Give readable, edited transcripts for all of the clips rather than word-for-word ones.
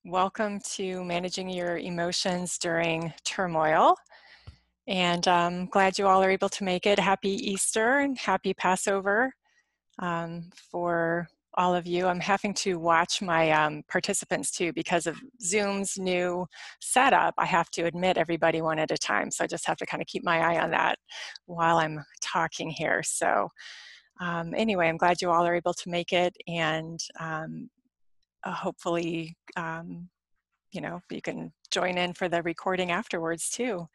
Welcome to Managing Your Emotions During Turmoil. And I'm glad you all are able to make it. Happy Easter and happy Passover for all of you. I'm having to watch my participants too because of Zoom's new setup. I have to admit everybody one at a time. So I just have to kind of keep my eye on that while I'm talking here. So anyway, I'm glad you all are able to make it, and hopefully you know, you can join in for the recording afterwards too.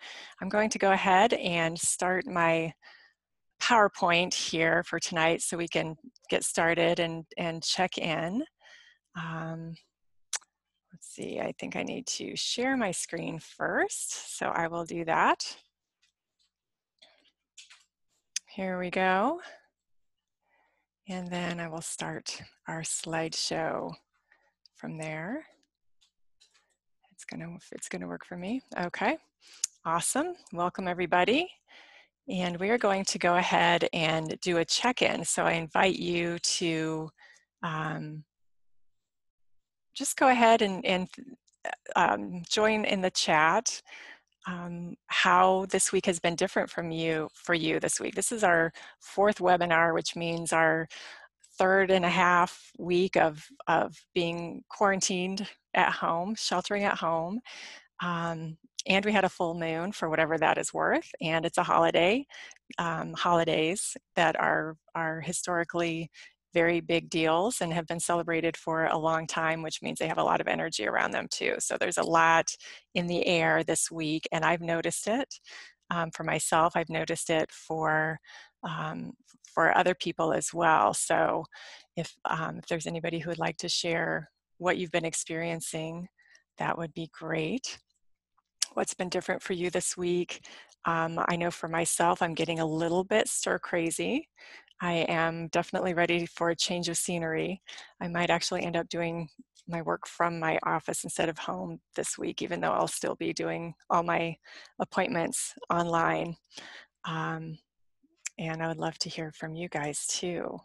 I'm going to go ahead and start my PowerPoint here for tonight so we can get started and check in. Let's see, I think I need to share my screen first, so I will do that. Here we go. And then I will start our slideshow from there. It's gonna work for me. Okay, awesome. Welcome everybody. And we are going to go ahead and do a check-in. So I invite you to just go ahead and join in the chat how this week has been different for you this week. This is our 4th webinar, which means our 3rd and a half week of being quarantined at home, sheltering at home. And we had a full moon, for whatever that is worth, and it's a holiday. Holidays that are historically very big deals and have been celebrated for a long time, which means they have a lot of energy around them too. So there's a lot in the air this week, and I've noticed it for myself. I've noticed it for other people as well. So if there's anybody who would like to share what you've been experiencing, that would be great. What's been different for you this week? I know for myself, I'm getting a little bit stir crazy. I am definitely ready for a change of scenery. I might actually end up doing my work from my office instead of home this week, even though I'll still be doing all my appointments online. And I would love to hear from you guys too.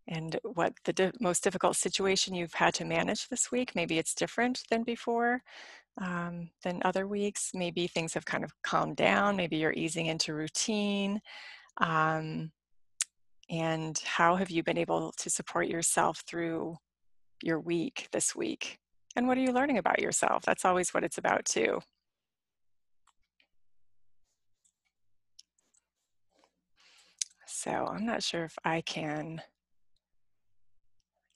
And what the most difficult situation you've had to manage this week. Maybe it's different than before. Than other weeks. Maybe things have kind of calmed down. Maybe you're easing into routine. And how have you been able to support yourself through your week this week? And what are you learning about yourself? That's always what it's about too. So I'm not sure if I can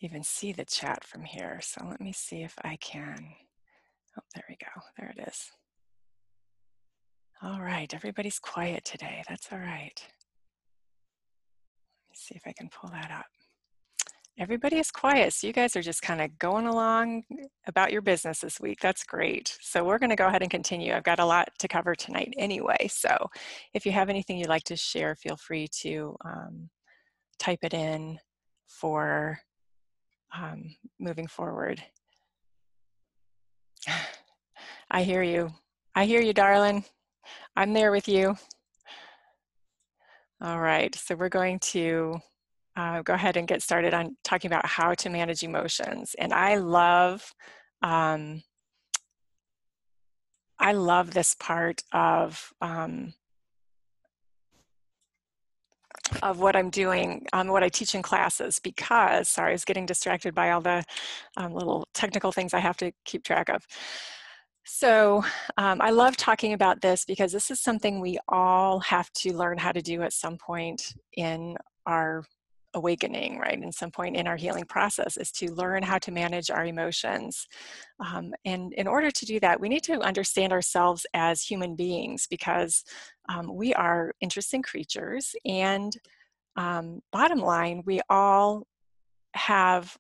even see the chat from here. So let me see if I can. Oh, there we go. There it is. All right, everybody's quiet today. That's all right. Let me see if I can pull that up. Everybody is quiet, so you guys are just kind of going along about your business this week. That's great. So we're going to go ahead and continue. I've got a lot to cover tonight anyway, so if you have anything you'd like to share, feel free to type it in for moving forward. I hear you. I hear you, darling. I'm there with you. All right, so we're going to go ahead and get started on talking about how to manage emotions. And I love this part of what I'm doing, what I teach in classes, because, sorry, I was getting distracted by all the little technical things I have to keep track of. So I love talking about this because this is something we all have to learn how to do at some point in our awakening, right? In some point in our healing process, is to learn how to manage our emotions. And in order to do that, we need to understand ourselves as human beings, because we are interesting creatures, and bottom line, we all have,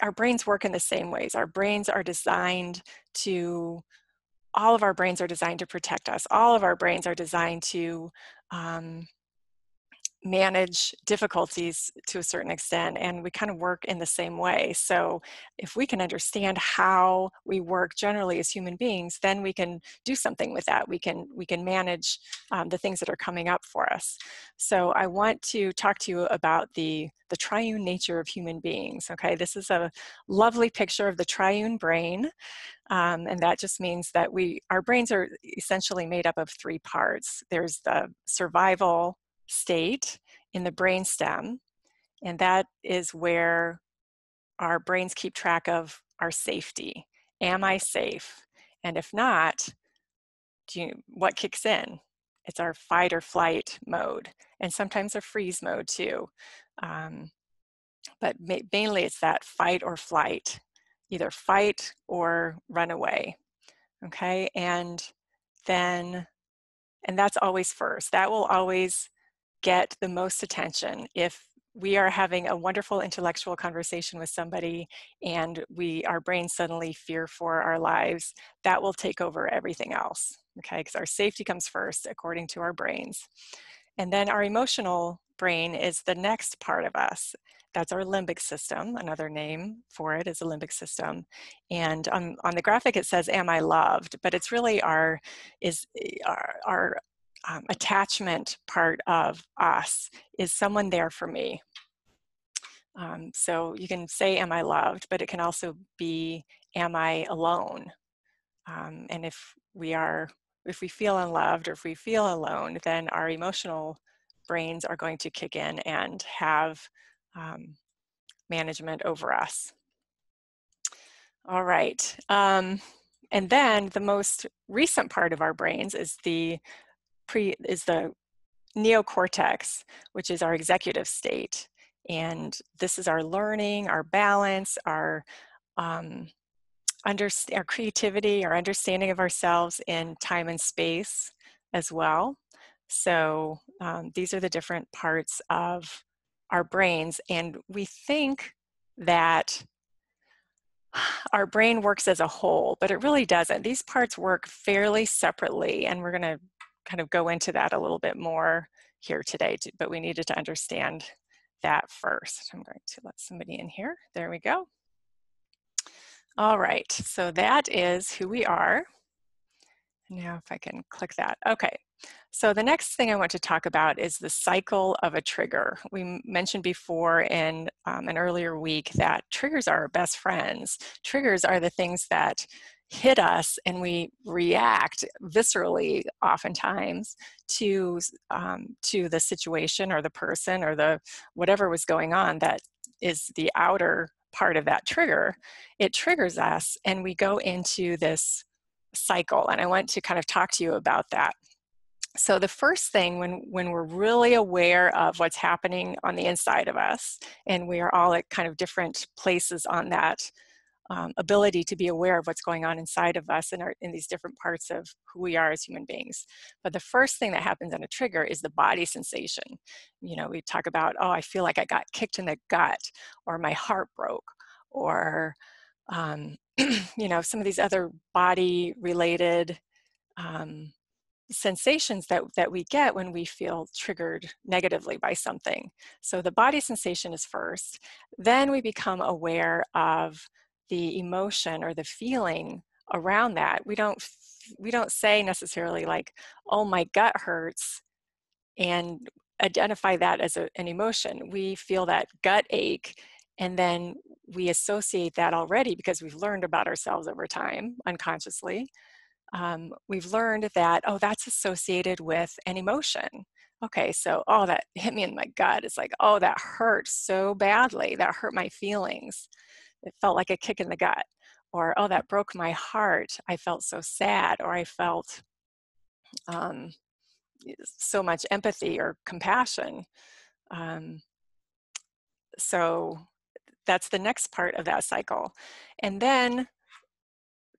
our brains work in the same ways. Our brains are designed to, all of our brains are designed to protect us. All of our brains are designed to manage difficulties to a certain extent, and we kind of work in the same way. So if we can understand how we work generally as human beings, then we can do something with that. We can manage the things that are coming up for us. So I want to talk to you about the triune nature of human beings. Okay, this is a lovely picture of the triune brain. And that just means that our brains are essentially made up of three parts. There's the survival state in the brainstem, and that is where our brains keep track of our safety. Am I safe? And if not, what kicks in? It's our fight or flight mode, and sometimes a freeze mode too. But mainly it's that fight or flight, either fight or run away. Okay, and that's always first. That will always get the most attention. If we are having a wonderful intellectual conversation with somebody and our brains suddenly fear for our lives, that will take over everything else, okay? Because our safety comes first according to our brains. And then our emotional brain is the next part of us. That's our limbic system. Another name for it is the limbic system. And on the graphic it says, am I loved? But it's really our attachment part of us. Is someone there for me? So you can say, am I loved? But it can also be, am I alone? And if we feel unloved or if we feel alone, then our emotional brains are going to kick in and have management over us. All right. And then the most recent part of our brains is the neocortex, which is our executive state. And this is our learning, our balance, our creativity, our understanding of ourselves in time and space as well. So these are the different parts of our brains, and we think that our brain works as a whole, but it really doesn't. These parts work fairly separately, and we're going to kind of go into that a little bit more here today, but we needed to understand that first. I'm going to let somebody in here. There we go. All right, so that is who we are. Now if I can click that. Okay, so the next thing I want to talk about is the cycle of a trigger. We mentioned before in an earlier week that triggers are our best friends. Triggers are the things that hit us and we react viscerally oftentimes to the situation or the person or the whatever was going on that is the outer part of that trigger. It triggers us and we go into this cycle, and I want to kind of talk to you about that. So the first thing, when we're really aware of what's happening on the inside of us, and we are all at kind of different places on that ability to be aware of what's going on inside of us and in these different parts of who we are as human beings. But the first thing that happens on a trigger is the body sensation. You know, we talk about, oh, I feel like I got kicked in the gut, or my heart broke, or you know, some of these other body related sensations that we get when we feel triggered negatively by something. So the body sensation is first, then we become aware of the emotion or the feeling around that. We don't say necessarily like, oh, my gut hurts, and identify that as an emotion. We feel that gut ache, and then we associate that already because we've learned about ourselves over time unconsciously. We've learned that, oh, that's associated with an emotion. Okay, so, oh, that hit me in my gut. It's like, oh, that hurt so badly. That hurt my feelings. It felt like a kick in the gut. Or, oh, that broke my heart. I felt so sad, or I felt so much empathy or compassion. So that's the next part of that cycle. And then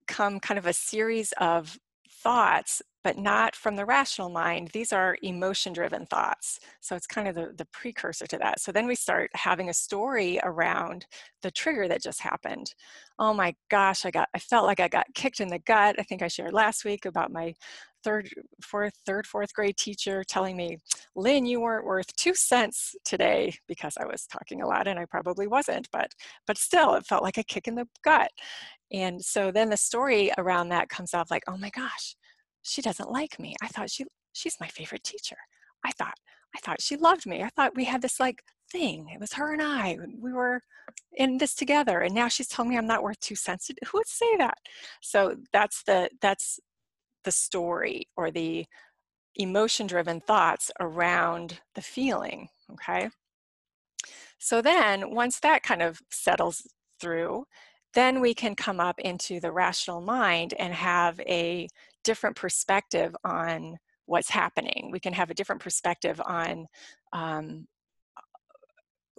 come kind of a series of thoughts, but not from the rational mind. These are emotion-driven thoughts. So it's kind of the precursor to that. So then we start having a story around the trigger that just happened. Oh my gosh, I felt like I got kicked in the gut. I think I shared last week about my fourth grade teacher telling me, Lynn, you weren't worth 2 cents today, because I was talking a lot and I probably wasn't, but still it felt like a kick in the gut. And so then the story around that comes off like, oh my gosh, she doesn't like me. I thought she's my favorite teacher. I thought she loved me. I thought we had this like thing. It was her and I. We were in this together, and now she's telling me I'm not worth 2 cents. Who would say that? So that's the story, or the emotion-driven thoughts around the feeling. Okay. So then once that kind of settles through, then we can come up into the rational mind and have a different perspective on what's happening. We can have a different perspective on um,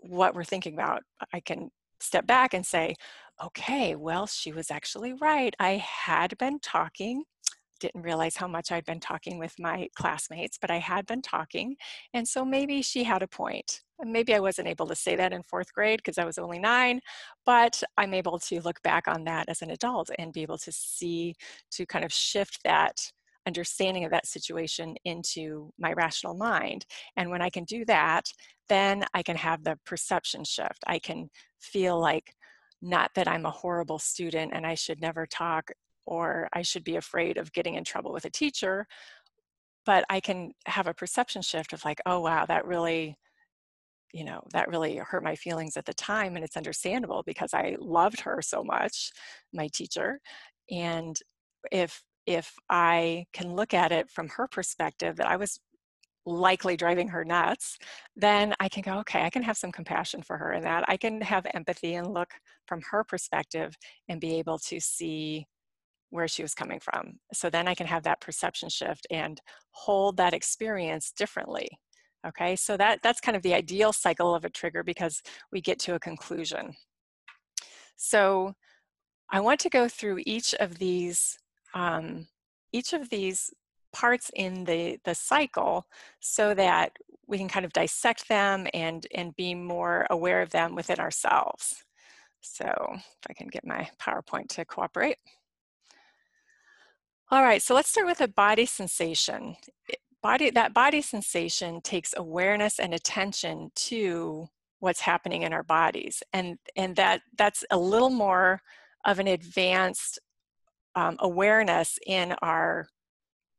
what we're thinking about. I can step back and say, okay, well, she was actually right. I had been talking, didn't realize how much I'd been talking with my classmates, but I had been talking. And so maybe she had a point. And maybe I wasn't able to say that in 4th grade because I was only 9, but I'm able to look back on that as an adult and be able to see, to kind of shift that understanding of that situation into my rational mind. And when I can do that, then I can have the perception shift. I can feel like, not that I'm a horrible student and I should never talk, or I should be afraid of getting in trouble with a teacher, but I can have a perception shift of like, oh wow, that really, that really hurt my feelings at the time, and it's understandable because I loved her so much, my teacher. And if I can look at it from her perspective, that I was likely driving her nuts, then I can go, okay, I can have some compassion for her, and that I can have empathy and look from her perspective and be able to see where she was coming from. So then I can have that perception shift and hold that experience differently. Okay, so that's kind of the ideal cycle of a trigger, because we get to a conclusion. So I want to go through each of these parts in the cycle, so that we can kind of dissect them and be more aware of them within ourselves. So if I can get my PowerPoint to cooperate. All right, so let's start with a body sensation. That body sensation takes awareness and attention to what's happening in our bodies. And that's a little more of an advanced awareness in our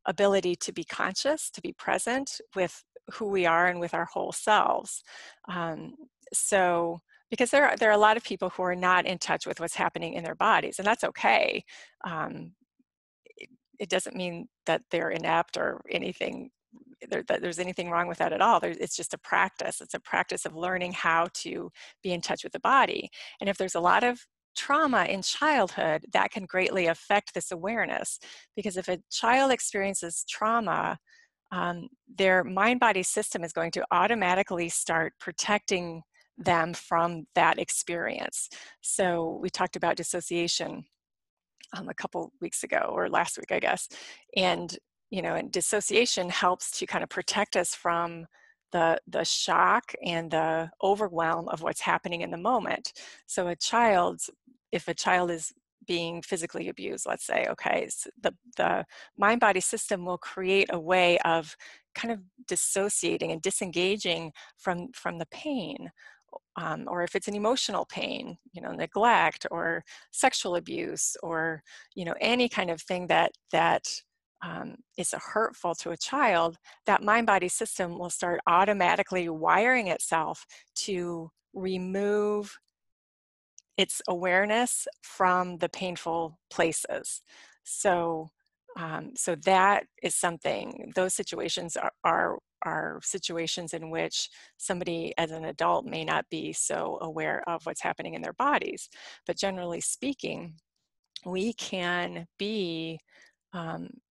ability to be conscious, to be present with who we are and with our whole selves. So, because there are a lot of people who are not in touch with what's happening in their bodies, and that's okay. It doesn't mean that they're inept or anything, that there's anything wrong with that at all. It's just a practice. It's a practice of learning how to be in touch with the body. And if there's a lot of trauma in childhood, that can greatly affect this awareness. Because if a child experiences trauma, their mind-body system is going to automatically start protecting them from that experience. So we talked about dissociation a couple weeks ago, or last week, I guess. And, and dissociation helps to kind of protect us from the shock and the overwhelm of what's happening in the moment. So if a child is being physically abused, let's say, okay, so the mind-body system will create a way of kind of dissociating and disengaging from the pain. Or if it's an emotional pain, neglect or sexual abuse, or any kind of thing that is hurtful to a child, that mind-body system will start automatically wiring itself to remove its awareness from the painful places. So, so that is something. Those situations are situations in which somebody as an adult may not be so aware of what's happening in their bodies. But generally speaking, we can be,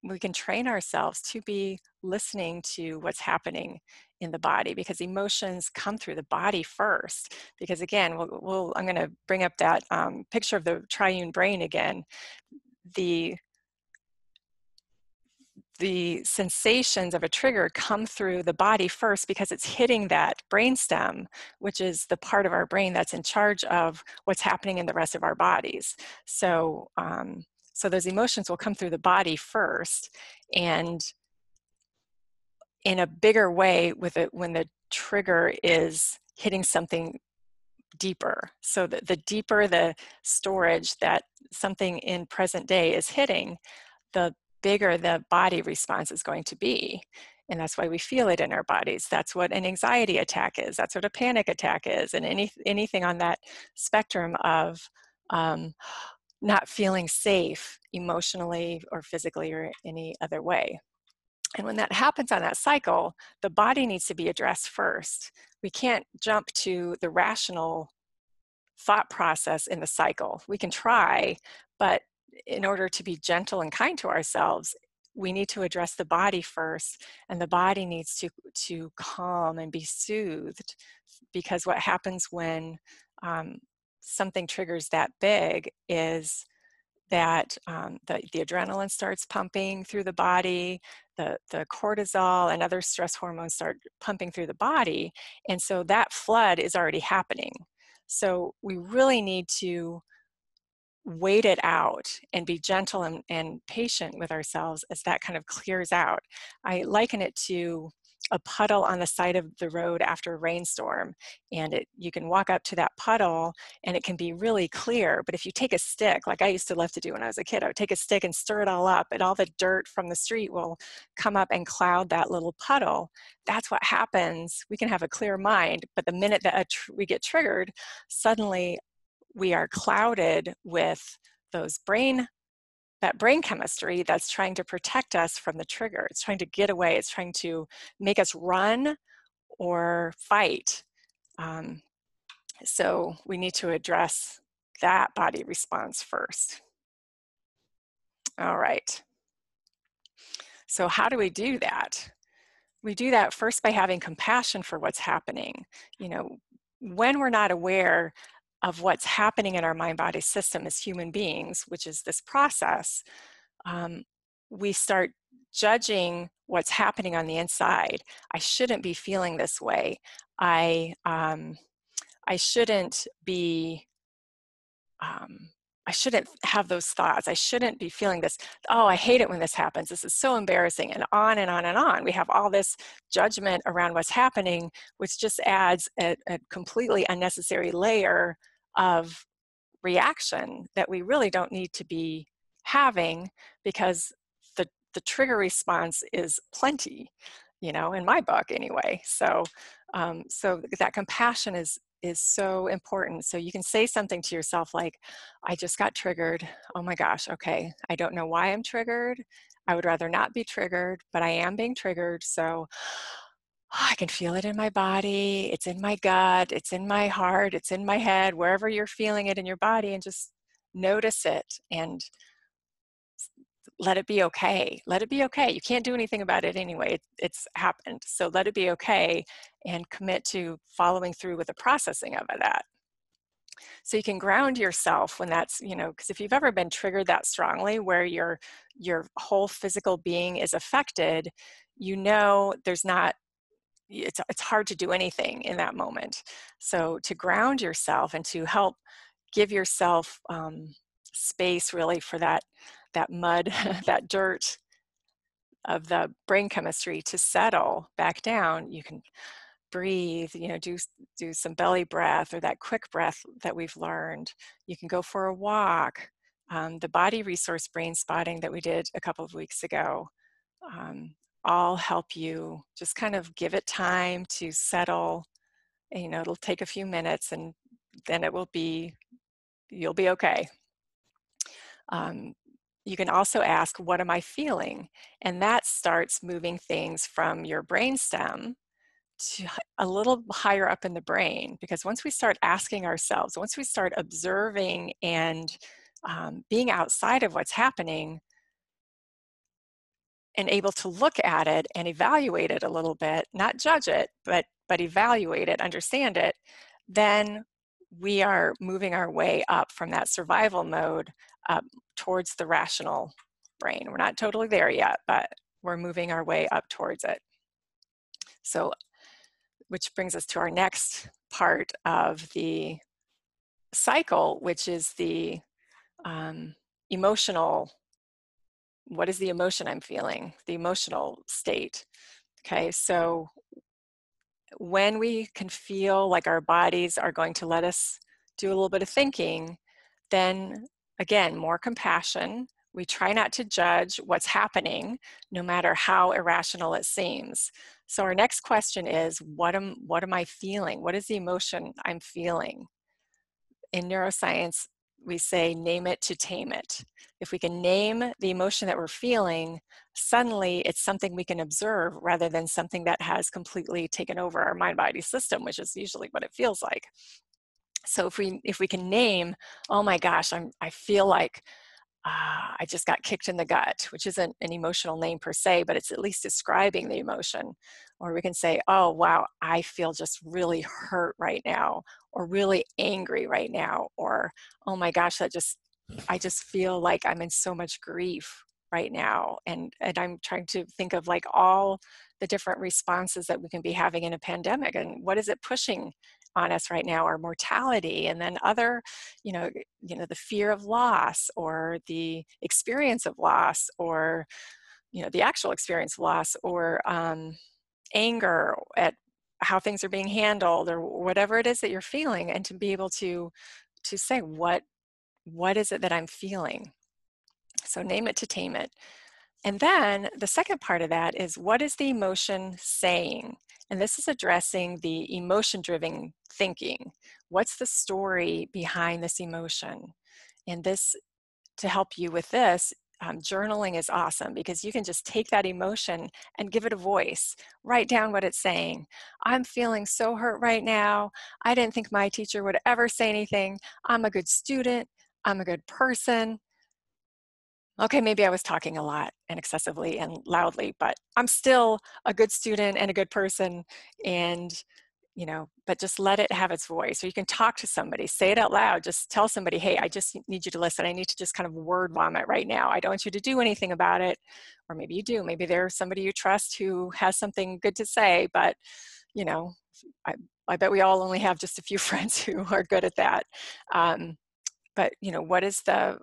we can train ourselves to be listening to what's happening in the body, because emotions come through the body first. Because again, I'm going to bring up that picture of the triune brain again. The the sensations of a trigger come through the body first because it's hitting that brainstem, which is the part of our brain that's in charge of what's happening in the rest of our bodies. So, so those emotions will come through the body first, and in a bigger way with it when the trigger is hitting something deeper. So the deeper the storage that something in present day is hitting, the bigger the body response is going to be. And that's why we feel it in our bodies. That's what an anxiety attack is. That's what a panic attack is. And anything on that spectrum of not feeling safe emotionally or physically or any other way. And when that happens on that cycle, the body needs to be addressed first. We can't jump to the rational thought process in the cycle. We can try, but in order to be gentle and kind to ourselves, we need to address the body first, and the body needs to calm and be soothed, because what happens when something triggers that big is that the adrenaline starts pumping through the body, the cortisol and other stress hormones start pumping through the body, and so that flood is already happening. So we really need to wait it out and be gentle and patient with ourselves as that kind of clears out. I liken it to a puddle on the side of the road after a rainstorm, and you can walk up to that puddle and it can be really clear, but if you take a stick, like I used to love to do when I was a kid, I would take a stick and stir it all up, and all the dirt from the street will come up and cloud that little puddle. That's what happens. We can have a clear mind, but the minute that we get triggered, suddenly we are clouded with that brain chemistry that's trying to protect us from the trigger. It's trying to get away. It's trying to make us run or fight. So we need to address that body response first. All right. So how do we do that? We do that first by having compassion for what's happening. You know, when we're not aware of what's happening in our mind-body system as human beings, which is this process, we start judging what's happening on the inside. I shouldn't be feeling this way. I shouldn't be, I shouldn't have those thoughts. I shouldn't be feeling this. Oh, I hate it when this happens. This is so embarrassing, and on and on and on. We have all this judgment around what's happening, which just adds a completely unnecessary layer of reaction that we really don't need to be having, because the trigger response is plenty, you know, in my book anyway. So so that compassion is so important. So you can say something to yourself like, I just got triggered. Oh my gosh, okay. I don't know why I'm triggered. I would rather not be triggered, but I am being triggered. So I can feel it in my body. It's in my gut. It's in my heart. It's in my head, wherever you're feeling it in your body, and just notice it and let it be okay. Let it be okay. You can't do anything about it anyway. It's happened. So let it be okay, and commit to following through with the processing of that. So you can ground yourself when that's, you know, because if you've ever been triggered that strongly where your whole physical being is affected, you know there's not, it's hard to do anything in that moment. So to ground yourself and to help give yourself space really for that mud, that dirt of the brain chemistry to settle back down, you can breathe, you know, do some belly breath or that quick breath that we've learned. You can go for a walk. The body resource brain spotting that we did a couple of weeks ago, all help you just kind of give it time to settle. And, you know, it'll take a few minutes, and then you'll be okay. You can also ask, what am I feeling? And that starts moving things from your brainstem to a little higher up in the brain, because once we start asking ourselves, once we start observing and being outside of what's happening and able to look at it and evaluate it a little bit, not judge it, but evaluate it, understand it, then we are moving our way up from that survival mode up towards the rational brain. We're not totally there yet, but we're moving our way up towards it. So, which brings us to our next part of the cycle, which is the emotional, what is the emotion I'm feeling, the emotional state. Okay, so when we can feel like our bodies are going to let us do a little bit of thinking, then again, more compassion. We try not to judge what's happening, no matter how irrational it seems. So our next question is, what am I feeling? What is the emotion I'm feeling? In neuroscience, we say name it to tame it. If we can name the emotion that we're feeling, suddenly it's something we can observe rather than something that has completely taken over our mind-body system, which is usually what it feels like. So if we can name, oh my gosh, I feel like I just got kicked in the gut, which isn't an emotional name per se, but it's at least describing the emotion. Or we can say, oh, wow, I feel just really hurt right now, or really angry right now, or, oh my gosh, I just feel like I'm in so much grief right now. And I'm trying to think of like all the different responses that we can be having in a pandemic, and what is it pushing on us right now, our mortality, and then other, the fear of loss, or the experience of loss, or, the actual experience of loss, or anger at how things are being handled, or whatever it is that you're feeling, and to be able to say, what is it that I'm feeling? So name it to tame it. And then the second part of that is, what is the emotion saying? And this is addressing the emotion-driven thinking. What's the story behind this emotion? And this, to help you with this, journaling is awesome, because you can just take that emotion and give it a voice. Write down what it's saying. I'm feeling so hurt right now. I didn't think my teacher would ever say anything. I'm a good student. I'm a good person. Okay, maybe I was talking a lot and excessively and loudly, but I'm still a good student and a good person, and, but just let it have its voice. Or you can talk to somebody, say it out loud, just tell somebody, hey, I just need you to listen. I need to just kind of word vomit right now. I don't want you to do anything about it. Or maybe you do. Maybe there's somebody you trust who has something good to say, but, you know, I bet we all only have just a few friends who are good at that. But, what is the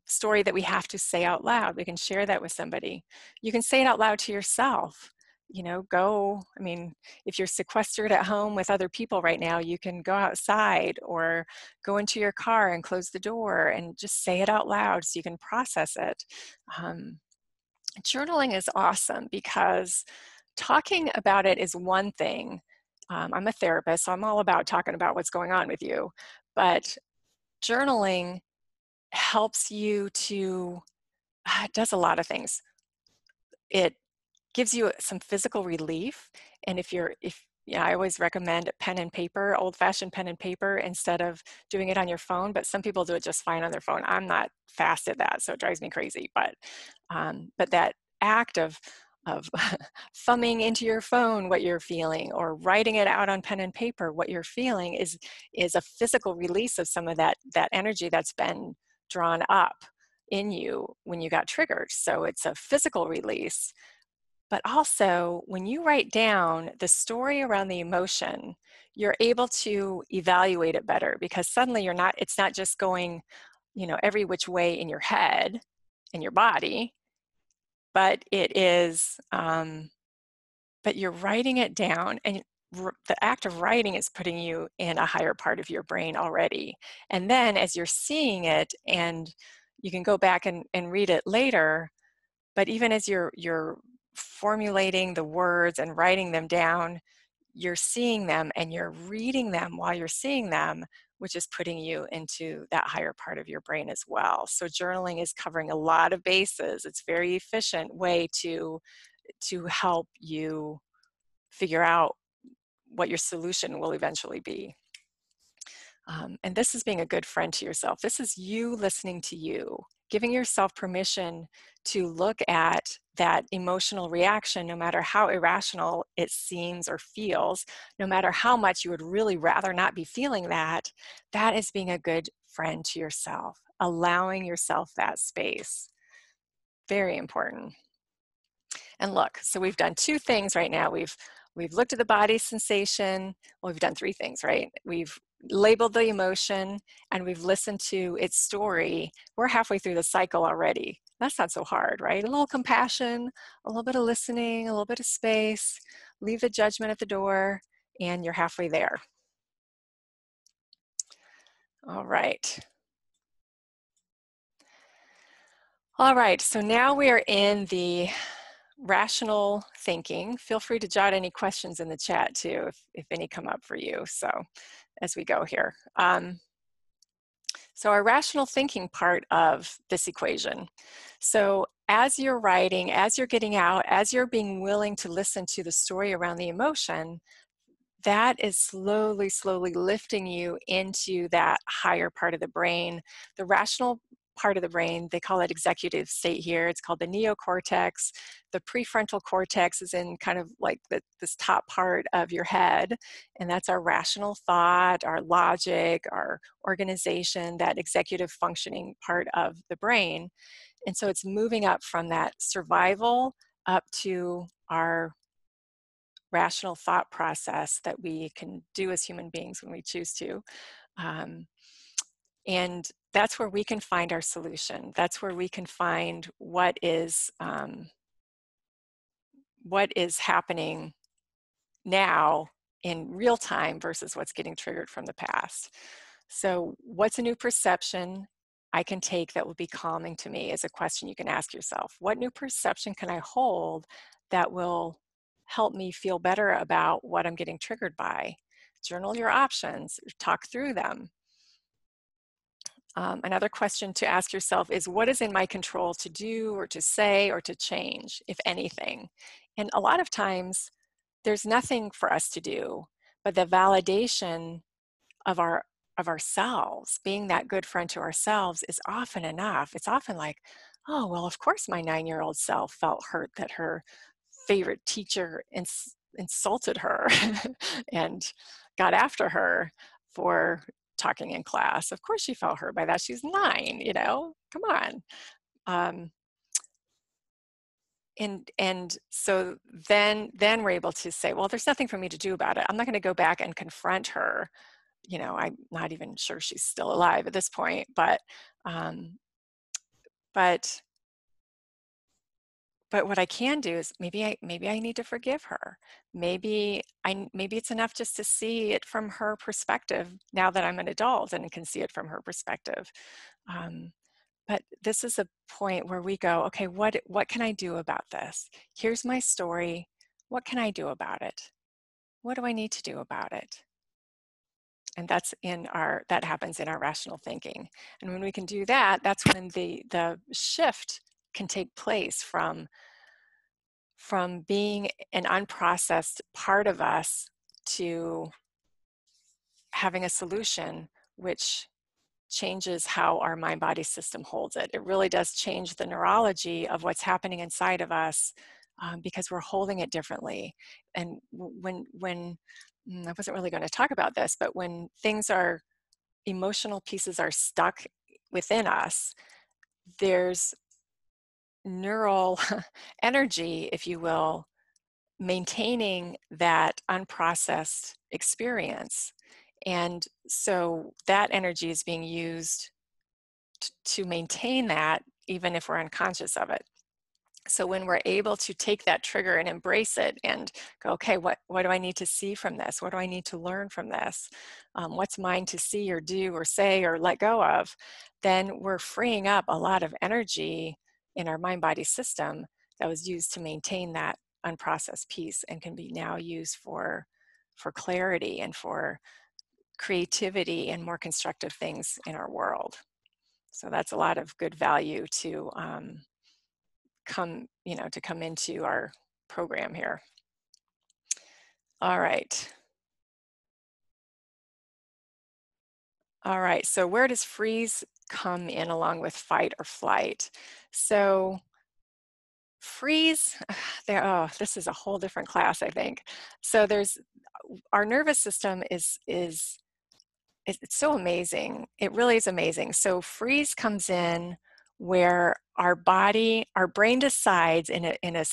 story that we have to say out loud? We can share that with somebody. You can say it out loud to yourself. If you're sequestered at home with other people right now, you can go outside or go into your car and close the door and just say it out loud so you can process it. Journaling is awesome because talking about it is one thing. I'm a therapist, so I'm all about talking about what's going on with you. But journaling helps you to, it does a lot of things. It gives you some physical relief. And I always recommend pen and paper, old-fashioned pen and paper, instead of doing it on your phone. But some people do it just fine on their phone. I'm not fast at that, so it drives me crazy. But that act of thumbing into your phone what you're feeling, or writing it out on pen and paper what you're feeling, is a physical release of some of that energy that's been drawn up in you when you got triggered. So it's a physical release. But also, when you write down the story around the emotion, you're able to evaluate it better, because suddenly it's not just going, every which way in your head and your body, but it is, but you're writing it down, and the act of writing is putting you in a higher part of your brain already. And then as you're seeing it, and you can go back and read it later, but even as you're formulating the words and writing them down, you're seeing them and you're reading them while you're seeing them, which is putting you into that higher part of your brain as well. So journaling is covering a lot of bases. It's a very efficient way to help you figure out what your solution will eventually be. And this is being a good friend to yourself. This is you listening to you, giving yourself permission to look at that emotional reaction, no matter how irrational it seems or feels, no matter how much you would really rather not be feeling that. That is being a good friend to yourself, allowing yourself that space. Very important. And look, so we've done two things right now. We've looked at the body sensation. Well, we've done three things, right? We've labeled the emotion and we've listened to its story. We're halfway through the cycle already. That's not so hard, right? A little compassion, a little bit of listening, a little bit of space, leave the judgment at the door, and you're halfway there. All right. All right, so now we are in the rational thinking. Feel free to jot any questions in the chat too, if any come up for you, so as we go here. So our rational thinking part of this equation. So as you're writing, as you're getting out, as you're being willing to listen to the story around the emotion, that is slowly, slowly lifting you into that higher part of the brain. The rational part of the brain, they call it executive state here. It's called the neocortex. The prefrontal cortex is in kind of like this top part of your head, and that's our rational thought, our logic, our organization, that executive functioning part of the brain. And so it's moving up from that survival up to our rational thought process that we can do as human beings when we choose to. And that's where we can find our solution. That's where we can find what is happening now in real time versus what's getting triggered from the past. So what's a new perception I can take that will be calming to me is a question you can ask yourself. What new perception can I hold that will help me feel better about what I'm getting triggered by? Journal your options, talk through them. Another question to ask yourself is, what is in my control to do or to say or to change, if anything? And a lot of times there's nothing for us to do, but the validation of ourselves, being that good friend to ourselves, is often enough. It's often like, oh, well, of course my 9-year-old self felt hurt that her favorite teacher insulted her and got after her for talking in class. Of course she felt hurt by that. She's 9, you know, come on. And so then we're able to say, well, there's nothing for me to do about it. I'm not going to go back and confront her. You know, I'm not even sure she's still alive at this point, but what I can do is maybe I need to forgive her. Maybe it's enough just to see it from her perspective now that I'm an adult and can see it from her perspective. But this is a point where we go, okay, what can I do about this? Here's my story. What can I do about it? What do I need to do about it? And that happens in our rational thinking. And when we can do that, that's when the shift can take place from being an unprocessed part of us to having a solution which changes how our mind-body system holds it. It really does change the neurology of what's happening inside of us because we're holding it differently. And when I wasn't really going to talk about this, but when emotional pieces are stuck within us, there's neural energy, if you will, maintaining that unprocessed experience. And so that energy is being used to maintain that even if we're unconscious of it. So when we're able to take that trigger and embrace it and go, okay, what do I need to see from this? What do I need to learn from this? What's mine to see or do or say or let go of? Then we're freeing up a lot of energy in our mind-body system that was used to maintain that unprocessed piece and can be now used for clarity and for creativity and more constructive things in our world. So that's a lot of good value to come into our program here. All right. All right, so where does freeze come in along with fight or flight? So freeze, this is a whole different class, I think. So our nervous system is it's so amazing. It really is amazing. So freeze comes in where our body, our brain decides in a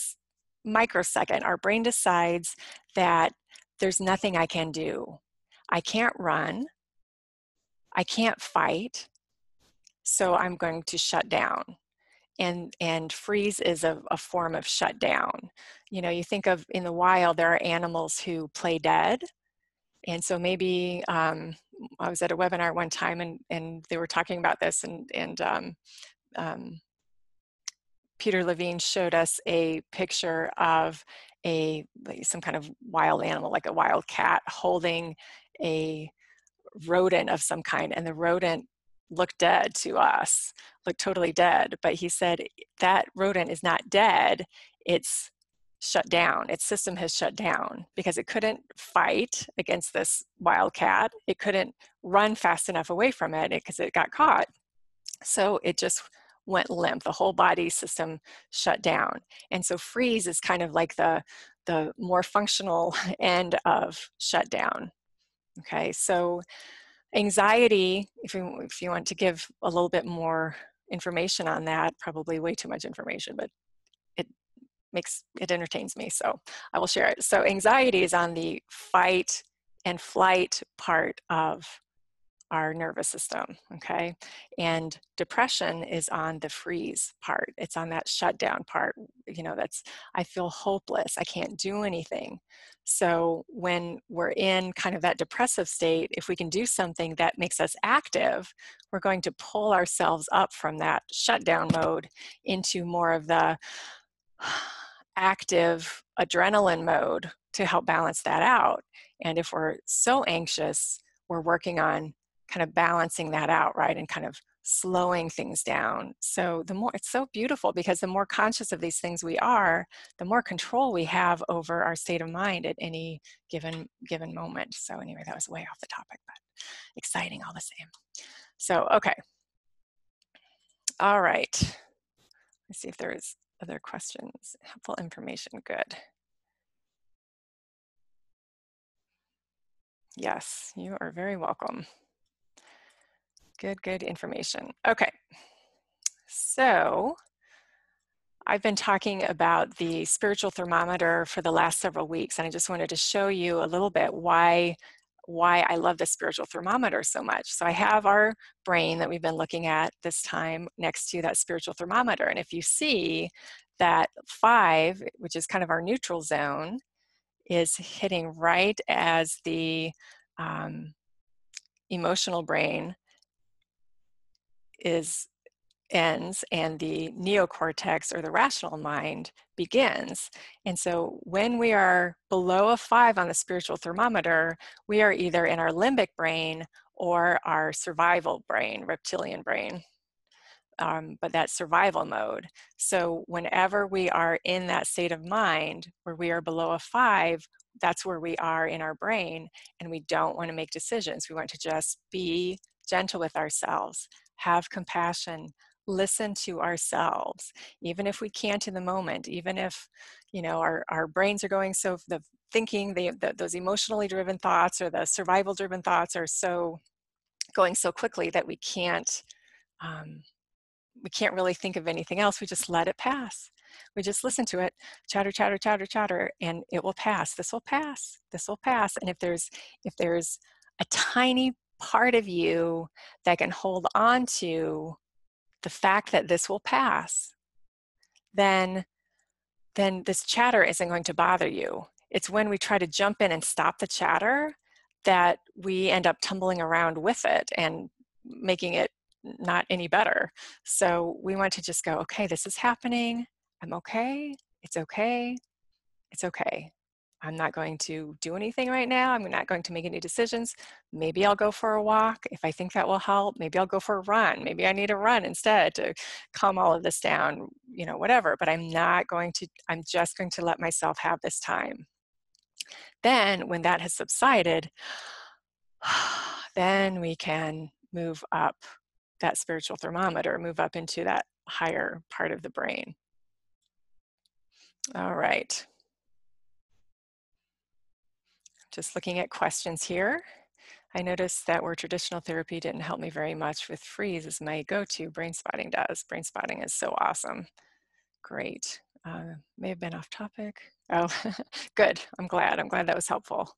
microsecond, our brain decides that there's nothing I can do. I can't run, I can't fight, so I'm going to shut down. And freeze is a form of shutdown. You know, you think of in the wild, there are animals who play dead. And so maybe I was at a webinar one time and they were talking about this, and Peter Levine showed us a picture of some kind of wild animal, like a wild cat, holding a rodent of some kind, and the rodent looked dead to us, looked totally dead. But he said that rodent is not dead, it's shut down. Its system has shut down because it couldn't fight against this wild cat. It couldn't run fast enough away from it because it got caught. So it just went limp. The whole body system shut down. And so freeze is kind of like the more functional end of shutdown. Okay, so anxiety, if you want to give a little bit more information on that, probably way too much information, but it entertains me, so I will share it. So anxiety is on the fight and flight part of our nervous system, okay? And depression is on the freeze part. It's on that shutdown part. You know, that's, I feel hopeless. I can't do anything. So when we're in kind of that depressive state, if we can do something that makes us active, we're going to pull ourselves up from that shutdown mode into more of the active adrenaline mode to help balance that out. And if we're so anxious, we're working on kind of balancing that out, right? And kind of slowing things down. So the more, it's so beautiful because the more conscious of these things we are, the more control we have over our state of mind at any given moment. So anyway, that was way off the topic, but exciting all the same. So, okay. All right. Let's see if there's other questions. Helpful information, good. Yes, you are very welcome. Good information. Okay, so I've been talking about the spiritual thermometer for the last several weeks, and I just wanted to show you a little bit why I love the spiritual thermometer so much. So I have our brain that we've been looking at this time next to that spiritual thermometer, and if you see that 5, which is kind of our neutral zone, is hitting right as the emotional brain ends and the neocortex or the rational mind begins. And so when we are below a 5 on the spiritual thermometer, we are either in our limbic brain or our survival brain, reptilian brain. But that's survival mode. So whenever we are in that state of mind where we are below a 5, that's where we are in our brain, and we don't want to make decisions. We want to just be gentle with ourselves, have compassion, listen to ourselves, even if we can't in the moment, even if, you know, our brains are going, so the thinking, those emotionally driven thoughts or the survival driven thoughts are so going so quickly that we can't really think of anything else. We just let it pass. We just listen to it, chatter, chatter, chatter, chatter, and it will pass. This will pass. This will pass. And if there's a tiny part of you that can hold on to the fact that this will pass, then this chatter isn't going to bother you. It's when we try to jump in and stop the chatter that we end up tumbling around with it and making it not any better. So we want to just go, okay, this is happening. I'm okay. It's okay. It's okay. I'm not going to do anything right now. I'm not going to make any decisions. Maybe I'll go for a walk if I think that will help. Maybe I'll go for a run. Maybe I need a run instead to calm all of this down, you know, whatever. But I'm just going to let myself have this time. Then when that has subsided, then we can move up that spiritual thermometer, move up into that higher part of the brain. All right. Just looking at questions here. I noticed that where traditional therapy didn't help me very much with freeze is my go-to, brain spotting does. Brain spotting is so awesome. Great. May have been off topic. Oh, good. I'm glad. I'm glad that was helpful.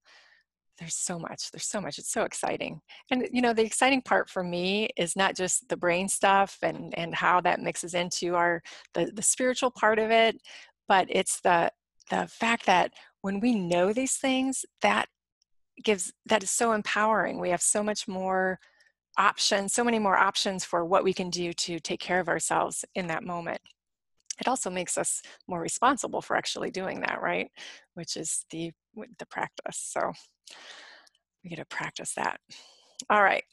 There's so much. There's so much. It's so exciting. And you know, the exciting part for me is not just the brain stuff and how that mixes into the spiritual part of it, but it's the fact that when we know these things, that is so empowering. We have so much more options, so many more options for what we can do to take care of ourselves in that moment. It also makes us more responsible for actually doing that, right? Which is the practice. So we get to practice that. All right.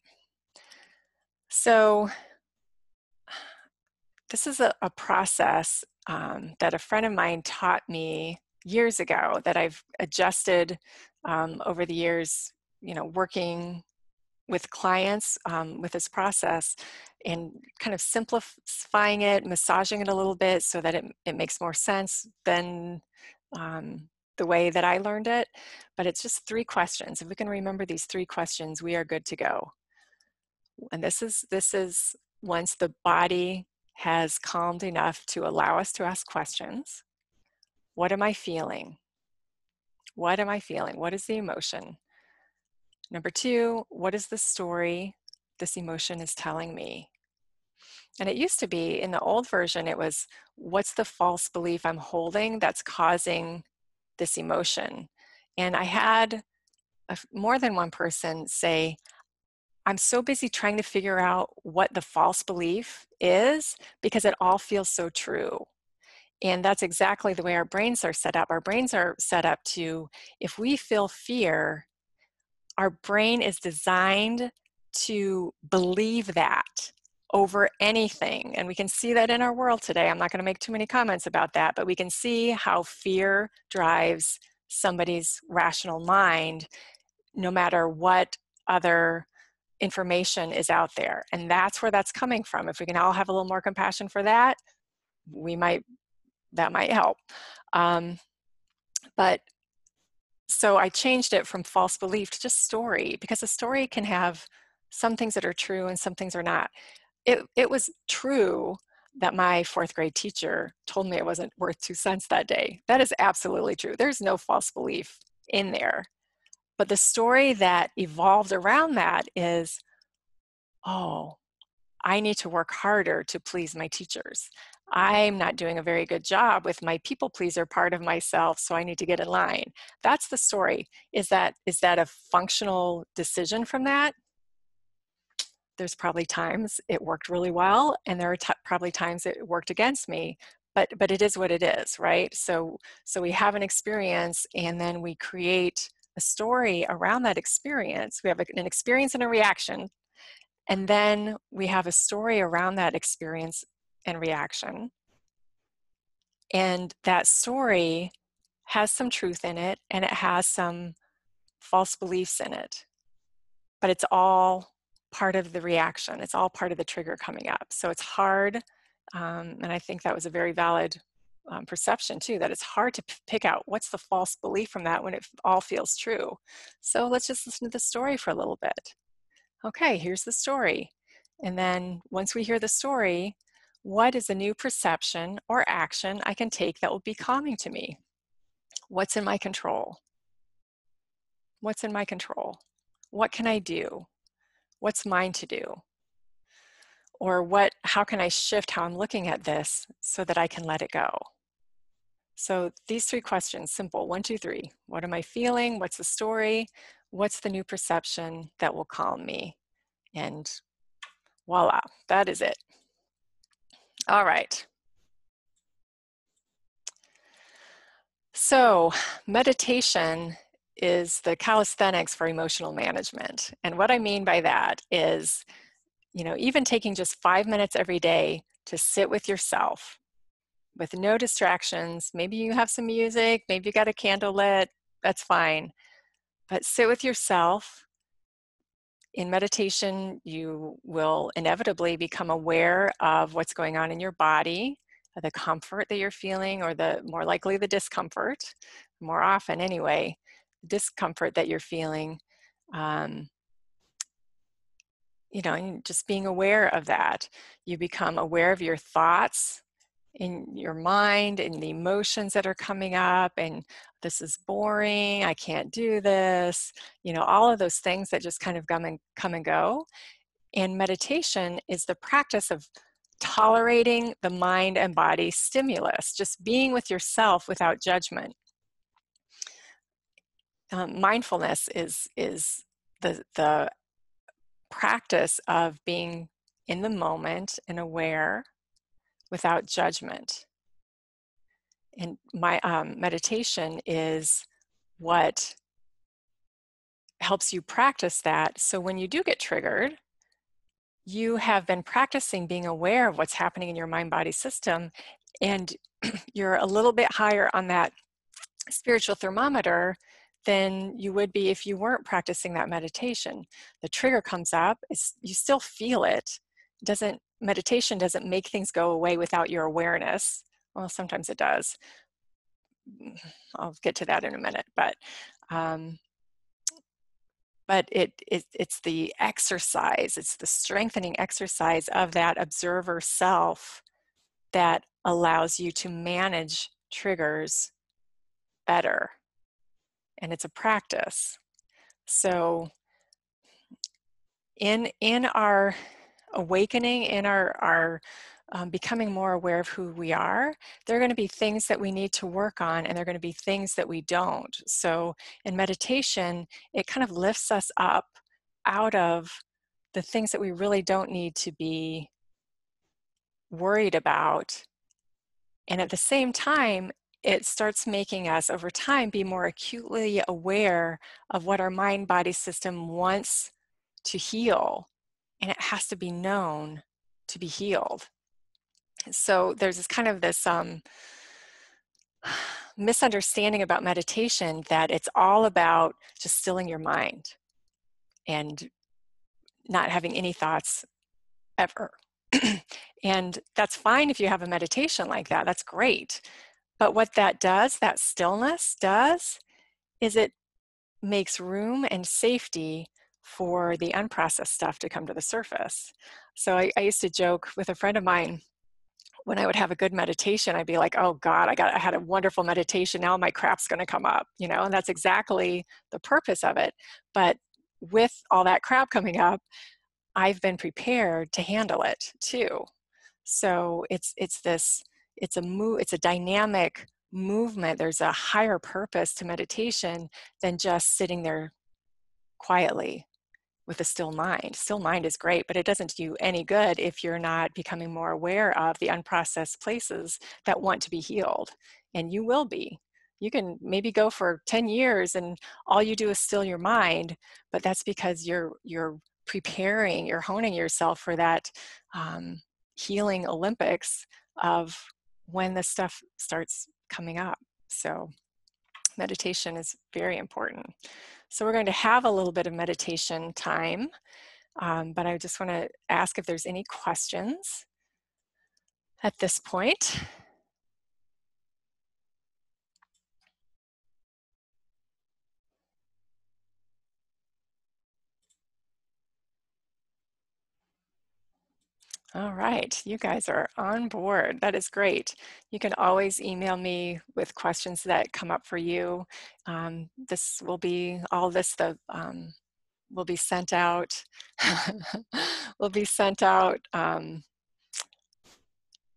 So this is a process that a friend of mine taught me years ago that I've adjusted over the years, you know, working with clients with this process and kind of simplifying it, massaging it a little bit so that it makes more sense than the way that I learned it. But it's just 3 questions. If we can remember these 3 questions, we are good to go. And this is once the body has calmed enough to allow us to ask questions. What am I feeling? What am I feeling? What is the emotion? Number 2, what is the story this emotion is telling me? And it used to be, in the old version, it was, what's the false belief I'm holding that's causing this emotion? And I had more than one person say, I'm so busy trying to figure out what the false belief is because it all feels so true. And that's exactly the way our brains are set up. Our brains are set up to, if we feel fear, our brain is designed to believe that over anything. And we can see that in our world today. I'm not going to make too many comments about that, but we can see how fear drives somebody's rational mind no matter what other information is out there. And that's where that's coming from. If we can all have a little more compassion for that, that might help. But so I changed it from false belief to just story, because a story can have some things that are true and some things are not. It was true that my 4th grade teacher told me it wasn't worth 2 cents that day. That is absolutely true. There's no false belief in there. But the story that evolved around that is, oh, I need to work harder to please my teachers. I'm not doing a very good job with my people pleaser part of myself, so I need to get in line. That's the story. Is that a functional decision from that? There's probably times it worked really well, and there are probably times it worked against me, but it is what it is, right? So we have an experience, and then we create a story around that experience. We have an experience and a reaction, and then we have a story around that experience and reaction. And that story has some truth in it, and it has some false beliefs in it. But it's all part of the reaction. It's all part of the trigger coming up. So it's hard, and I think that was a very valid perception too, that it's hard to pick out what's the false belief from that when it all feels true. So let's just listen to the story for a little bit. Okay, here's the story. And then once we hear the story, what is a new perception or action I can take that will be calming to me? What's in my control? What's in my control? What can I do? What's mine to do? Or how can I shift how I'm looking at this so that I can let it go? So these 3 questions, simple, 1, 2, 3. What am I feeling? What's the story? What's the new perception that will calm me? And voila, that is it. All right. So meditation is the calisthenics for emotional management. And what I mean by that is, you know, even taking just 5 minutes every day to sit with yourself with no distractions. Maybe you have some music, maybe you got a candle lit, that's fine. But sit with yourself. In meditation, you will inevitably become aware of what's going on in your body, the comfort that you're feeling, or more likely the discomfort, more often anyway, the discomfort that you're feeling. you know, and just being aware of that. You become aware of your thoughts in your mind and the emotions that are coming up, and this is boring, I can't do this, you know, all of those things that just kind of come and go. And meditation is the practice of tolerating the mind and body stimulus, just being with yourself without judgment. Mindfulness is the practice of being in the moment and aware without judgment. And my meditation is what helps you practice that. So when you do get triggered, you have been practicing being aware of what's happening in your mind-body system, and you're a little bit higher on that spiritual thermometer than you would be if you weren't practicing that meditation. The trigger comes up, you still feel it. Meditation doesn't make things go away without your awareness. Well, sometimes it does. I'll get to that in a minute, but it's the exercise, it's the strengthening exercise of that observer self that allows you to manage triggers better. And it's a practice. So in our awakening, in our becoming more aware of who we are, there are going to be things that we need to work on, and there are going to be things that we don't. So in meditation, it kind of lifts us up out of the things that we really don't need to be worried about. And at the same time, it starts making us over time be more acutely aware of what our mind-body system wants to heal, and it has to be known to be healed. So there's this kind of this misunderstanding about meditation that it's all about just stilling your mind and not having any thoughts ever. And that's fine if you have a meditation like that, that's great. But what that does, that stillness does, is it makes room and safety for the unprocessed stuff to come to the surface. So I used to joke with a friend of mine, when I would have a good meditation, I'd be like, oh God, I had a wonderful meditation, now my crap's gonna come up, you know, and that's exactly the purpose of it. But with all that crap coming up, I've been prepared to handle it too. So it's a dynamic movement. There's a higher purpose to meditation than just sitting there quietly with a still mind. Still mind is great, but it doesn't do you any good if you're not becoming more aware of the unprocessed places that want to be healed. And you will be. You can maybe go for 10 years and all you do is still your mind, but that's because you're preparing, you're honing yourself for that healing Olympics of when the stuff starts coming up. So meditation is very important. So we're going to have a little bit of meditation time, but I just want to ask if there's any questions at this point. All right, you guys are on board. That is great. You can always email me with questions that come up for you. This will be, all this will be sent out, will be sent out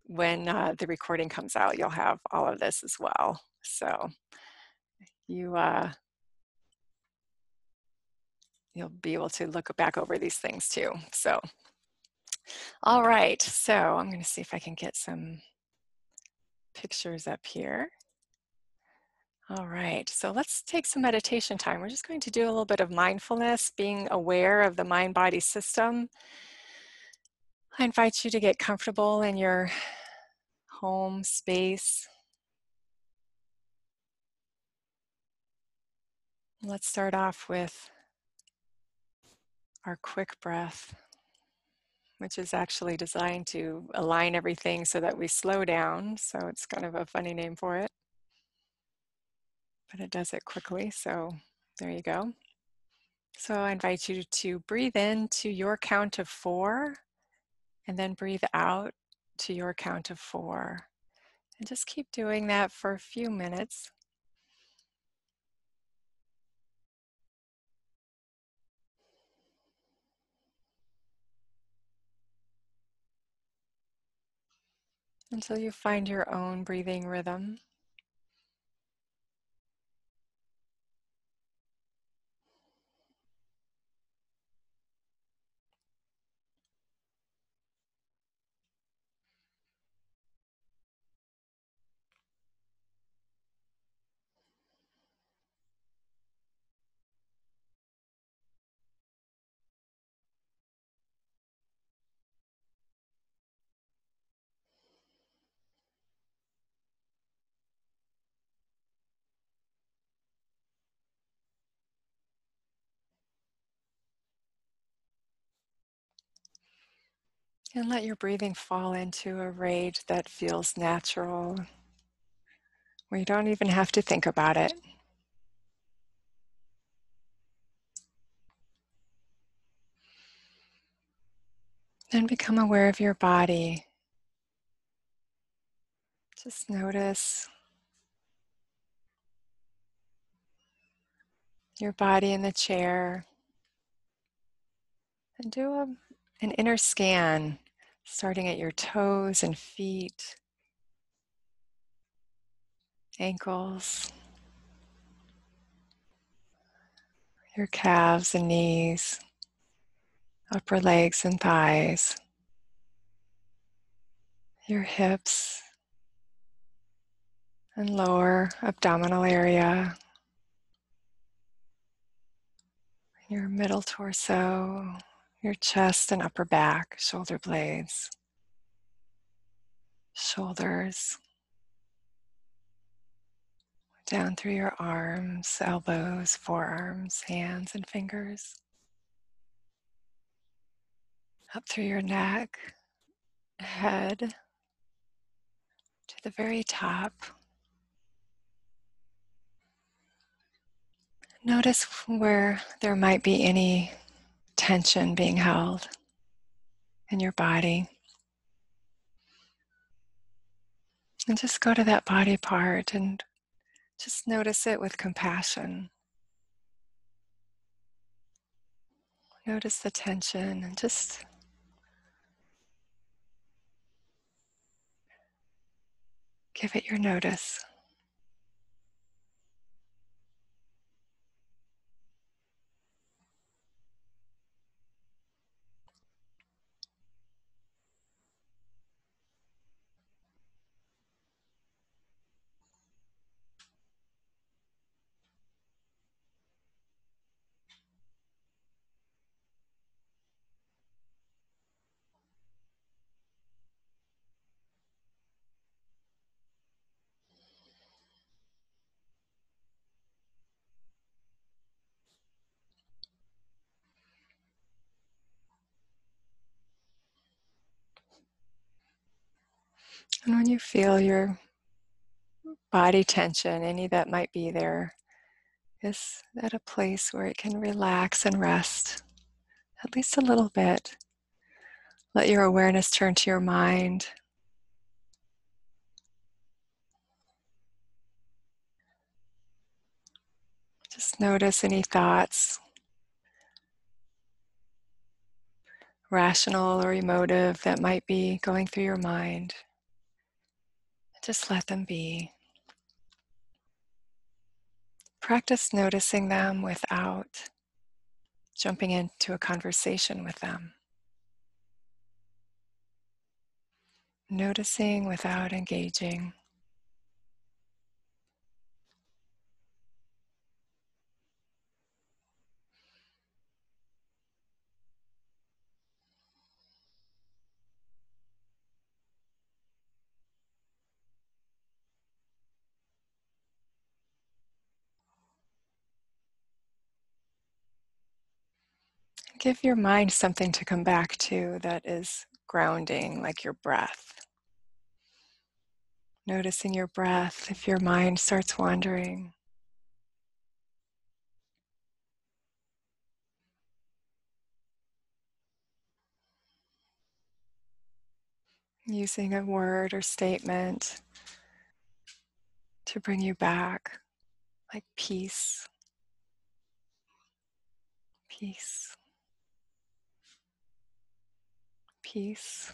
when the recording comes out. You'll have all of this as well. So you'll be able to look back over these things too. So, all right, so I'm going to see if I can get some pictures up here. All right, so let's take some meditation time. We're just going to do a little bit of mindfulness, being aware of the mind-body system. I invite you to get comfortable in your home space. Let's start off with our quick breath, which is actually designed to align everything so that we slow down. So it's kind of a funny name for it, but it does it quickly. So there you go. So I invite you to breathe in to your count of 4 and then breathe out to your count of 4. And just keep doing that for a few minutes. Until you find your own breathing rhythm. And let your breathing fall into a rate that feels natural, where you don't even have to think about it. Then become aware of your body. Just notice your body in the chair and do an inner scan, starting at your toes and feet, ankles, your calves and knees, upper legs and thighs, your hips and lower abdominal area, your middle torso, your chest and upper back, shoulder blades, shoulders, down through your arms, elbows, forearms, hands, and fingers, up through your neck, head, to the very top. Notice where there might be any tension being held in your body. And just go to that body part and just notice it with compassion. Notice the tension and just give it your notice. And when you feel your body tension, any that might be there, is at a place where it can relax and rest, at least a little bit. Let your awareness turn to your mind. Just notice any thoughts, rational or emotive, that might be going through your mind. Just let them be. Practice noticing them without jumping into a conversation with them. Noticing without engaging. Give your mind something to come back to that is grounding, like your breath. Noticing your breath if your mind starts wandering. using a word or statement to bring you back, like peace, peace, peace.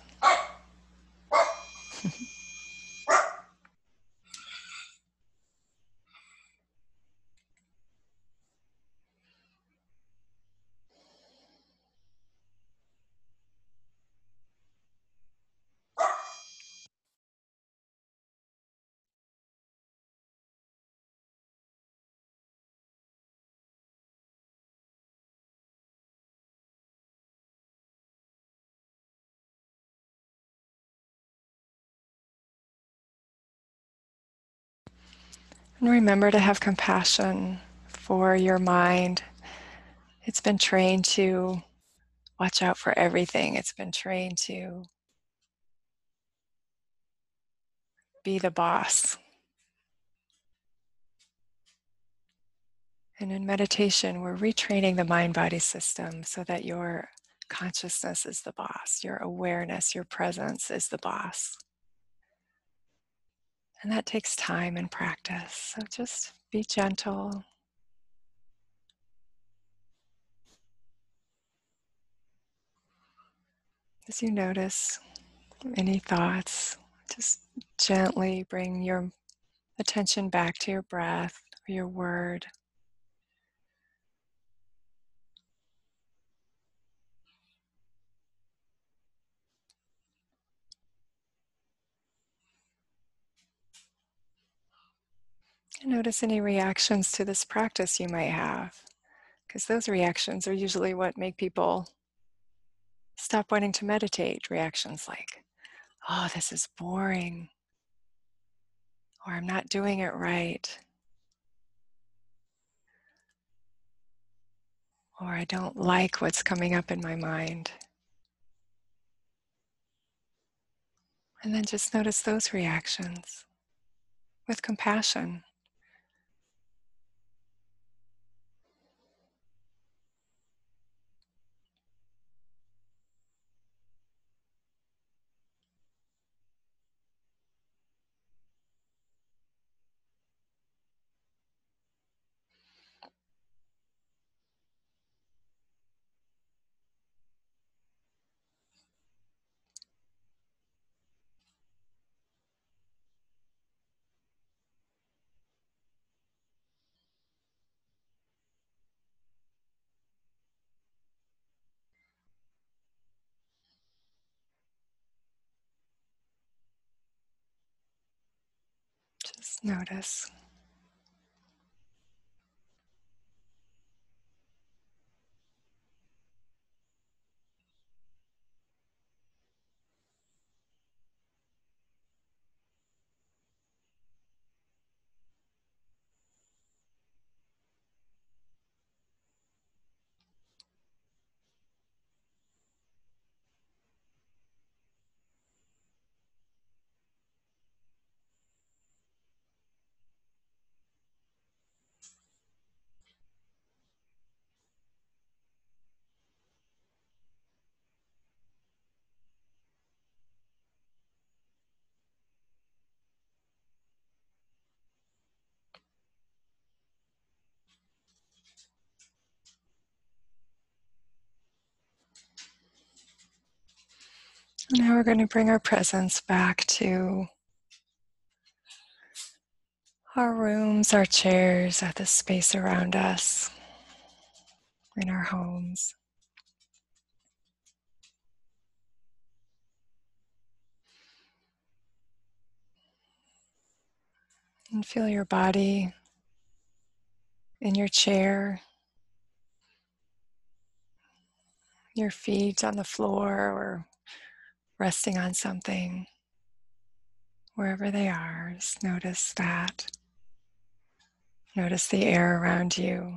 And remember to have compassion for your mind. It's been trained to watch out for everything. It's been trained to be the boss. And in meditation, we're retraining the mind-body system so that your consciousness is the boss, your awareness, your presence is the boss. And that takes time and practice. So just be gentle. As you notice any thoughts, just gently bring your attention back to your breath or your word. And notice any reactions to this practice you might have, because those reactions are usually what make people stop wanting to meditate. Reactions like, oh, this is boring, or I'm not doing it right, or I don't like what's coming up in my mind. And then just notice those reactions with compassion. Just notice. And now we're going to bring our presence back to our rooms, our chairs, the space around us, in our homes. And feel your body in your chair, your feet on the floor or resting on something, wherever they are. Just notice that. Notice the air around you.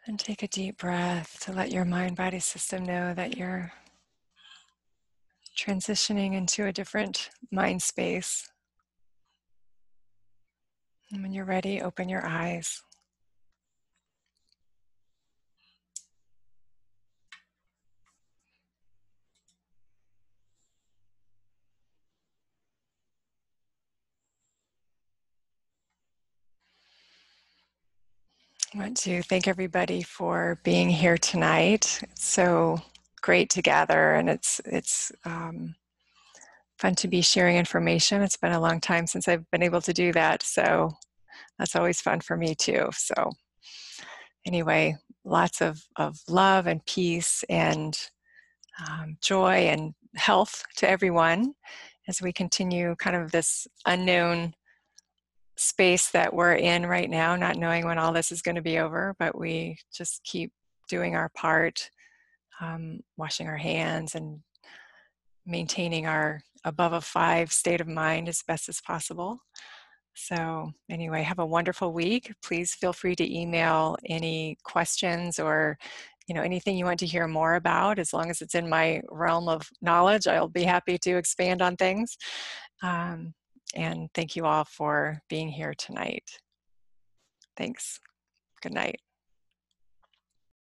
And take a deep breath to let your mind-body system know that you're transitioning into a different mind space. And when you're ready, open your eyes. I want to thank everybody for being here tonight. It's so great to gather, and it's fun to be sharing information. It's been a long time since I've been able to do that, so that's always fun for me too. So anyway, lots of love and peace and joy and health to everyone as we continue kind of this unknown space that we're in right now, not knowing when all this is going to be over, but we just keep doing our part, washing our hands and maintaining our above a 5 state of mind as best as possible. So anyway, have a wonderful week. Please feel free to email any questions or anything you want to hear more about. As long as it's in my realm of knowledge, I'll be happy to expand on things. And thank you all for being here tonight. Thanks. Good night.